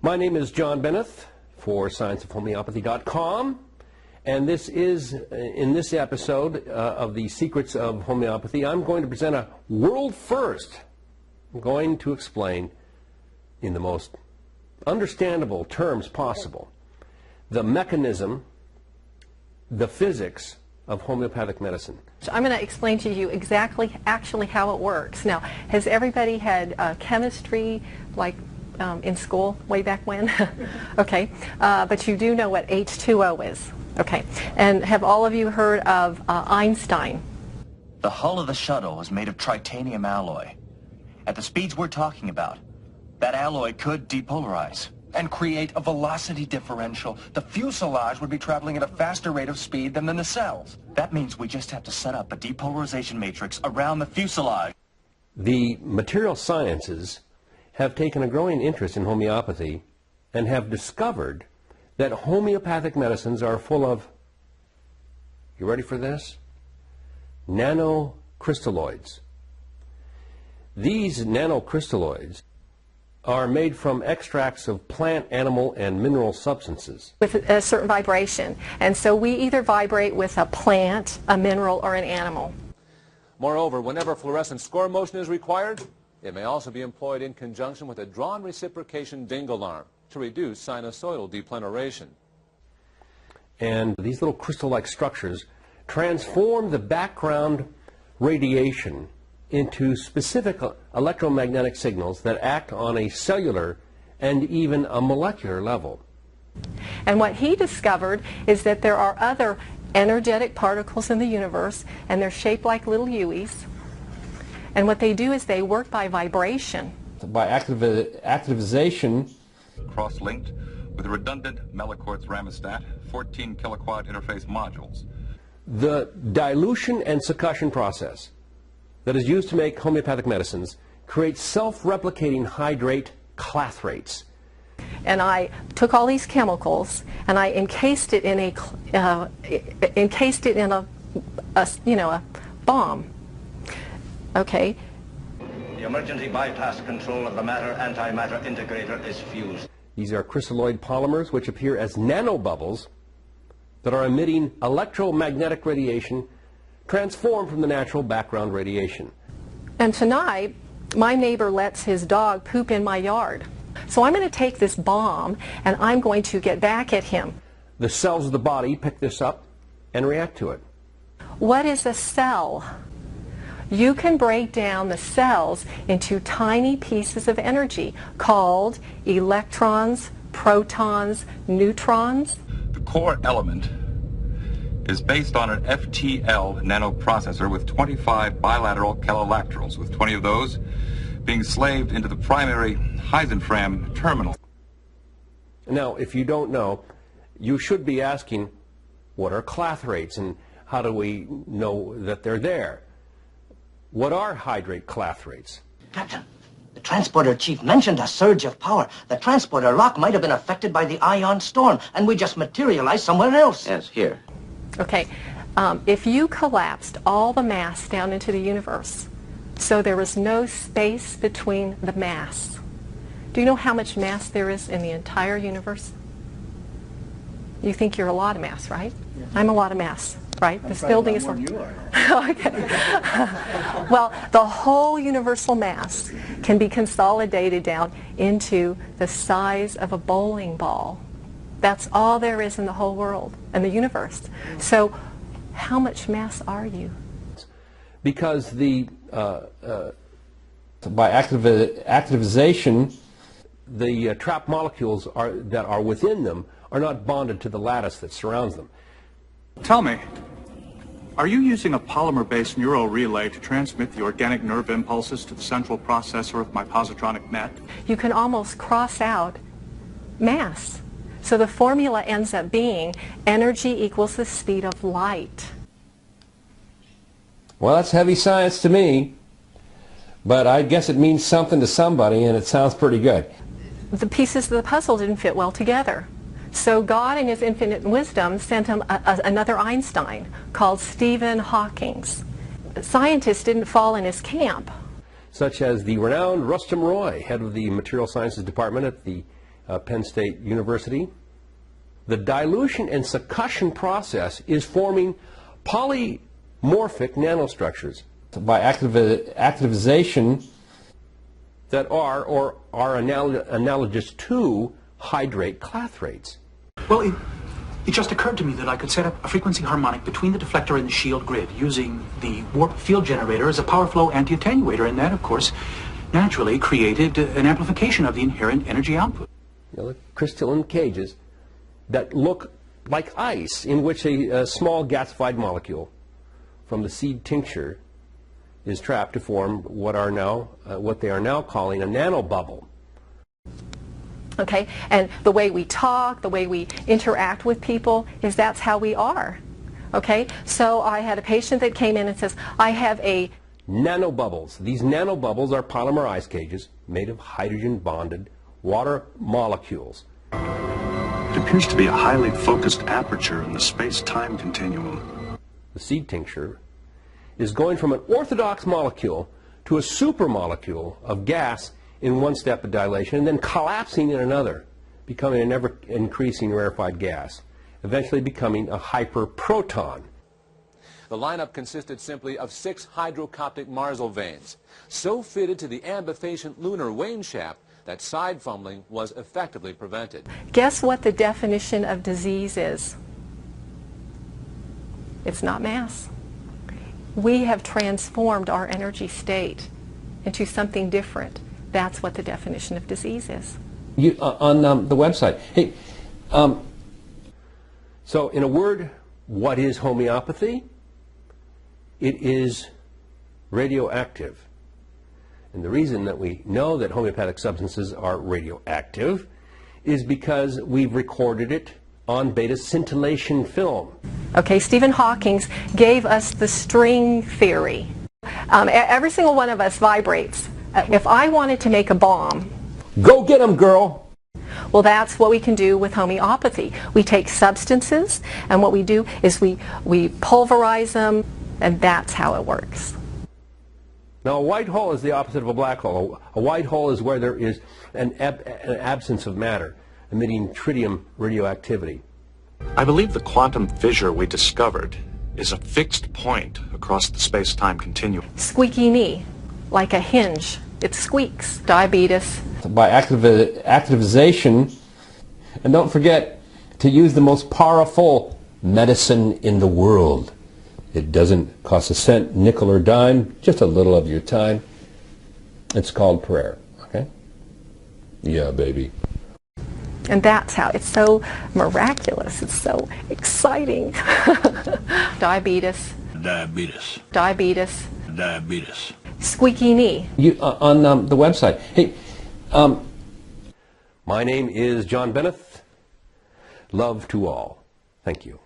My name is John Benneth for scienceofhomeopathy.com, and this is, in this episode of the Secrets of Homeopathy, I'm going to present a world first. I'm going to explain in the most understandable terms possible the mechanism, the physics of homeopathic medicine. So I'm going to explain to you exactly actually how it works. Now, has everybody had chemistry like in school way back when? Okay, but you do know what H2O is. Okay, and have all of you heard of Einstein? The hull of the shuttle is made of titanium alloy. At the speeds we're talking about, that alloy could depolarize and create a velocity differential. The fuselage would be traveling at a faster rate of speed than the nacelles. That means we just have to set up a depolarization matrix around the fuselage. The material sciences have taken a growing interest in homeopathy and have discovered that homeopathic medicines are full of, you ready for this? Nanocrystalloids. These nanocrystalloids are made from extracts of plant, animal, and mineral substances. With a certain vibration. And so we either vibrate with a plant, a mineral, or an animal. Moreover, whenever fluorescent score motion is required, it may also be employed in conjunction with a drawn reciprocation dingle arm to reduce sinusoidal depleneration. And these little crystal-like structures transform the background radiation into specific electromagnetic signals that act on a cellular and even a molecular level. And what he discovered is that there are other energetic particles in the universe, and they're shaped like little U's. And what they do is they work by vibration. By activization. Cross-linked with redundant Mellicort's Ramostat 14 kiloquad interface modules. The dilution and succussion process that is used to make homeopathic medicines creates self-replicating hydrate clathrates. And I took all these chemicals and I encased it in a bomb. Okay. The emergency bypass control of the matter-antimatter integrator is fused. These are crystalloid polymers which appear as nanobubbles that are emitting electromagnetic radiation transformed from the natural background radiation. And tonight, my neighbor lets his dog poop in my yard. So I'm going to take this bomb and I'm going to get back at him. The cells of the body pick this up and react to it. What is a cell? You can break down the cells into tiny pieces of energy called electrons, protons, neutrons. The core element is based on an FTL nanoprocessor with 25 bilateral calolacterals, with 20 of those being slaved into the primary Heisenfram terminal. Now, if you don't know, you should be asking, what are clathrates and how do we know that they're there? What are hydrate clathrates? Captain, the transporter chief mentioned a surge of power. The transporter lock might have been affected by the ion storm, and we just materialized somewhere else. Yes, here. Okay, if you collapsed all the mass down into the universe, so there was no space between the mass, do you know how much mass there is in the entire universe? You think you're a lot of mass, right? Yeah. I'm a lot of mass, right? This building is... You are. Okay. Well, the whole universal mass can be consolidated down into the size of a bowling ball. That's all there is in the whole world and the universe. So how much mass are you? Because the by activization, the trapped molecules that are within them are not bonded to the lattice that surrounds them. Tell me, are you using a polymer-based neural relay to transmit the organic nerve impulses to the central processor of my positronic net? You can almost cross out mass. So the formula ends up being energy equals the speed of light. Well, that's heavy science to me, but I guess it means something to somebody, and it sounds pretty good. The pieces of the puzzle didn't fit well together. So God in his infinite wisdom sent him another Einstein called Stephen Hawking. Scientists didn't fall in his camp. Such as the renowned Rustum Roy, head of the Material Sciences Department at the Penn State University. The dilution and succussion process is forming polymorphic nanostructures by activization that are or are analogous to hydrate clathrates. Well, it just occurred to me that I could set up a frequency harmonic between the deflector and the shield grid using the warp field generator as a power flow anti-attenuator, and that, of course, naturally created an amplification of the inherent energy output. The crystalline cages that look like ice, in which a small gasified molecule from the seed tincture is trapped to form what they are now calling a nanobubble. Okay, and the way we talk, the way we interact with people, is that's how we are. Okay, so I had a patient that came in and says, I have a nanobubbles. These nanobubbles are polymer ice cages made of hydrogen-bonded water molecules. It appears to be a highly focused aperture in the space-time continuum. The seed tincture is going from an orthodox molecule to a supermolecule of gas in one step of dilation and then collapsing in another, becoming an ever-increasing rarefied gas, eventually becoming a hyperproton. The lineup consisted simply of 6 hydrocoptic Marsal veins, so fitted to the ambifacient lunar wane shaft that side fumbling was effectively prevented. Guess what the definition of disease is? It's not mass. We have transformed our energy state into something different. That's what the definition of disease is. On the website. Hey, so in a word, what is homeopathy? It is radioactive. And the reason that we know that homeopathic substances are radioactive is because we've recorded it on beta scintillation film. Okay, Stephen Hawking gave us the string theory. Every single one of us vibrates. If I wanted to make a bomb, go get 'em, girl. Well, that's what we can do with homeopathy. We take substances, and what we do is we pulverize them, and that's how it works. Now, a white hole is the opposite of a black hole. A white hole is where there is an absence of matter, emitting tritium radioactivity. I believe the quantum fissure we discovered is a fixed point across the space-time continuum. Squeaky knee, like a hinge. It squeaks. Diabetes. By activization, and don't forget to use the most powerful medicine in the world. It doesn't cost a cent, nickel, or dime, just a little of your time. It's called prayer, okay? Yeah, baby. And that's how it's so miraculous. It's so exciting. Diabetes. Diabetes. Diabetes. Diabetes. Squeaky knee. On the website. Hey, my name is John Benneth. Love to all. Thank you.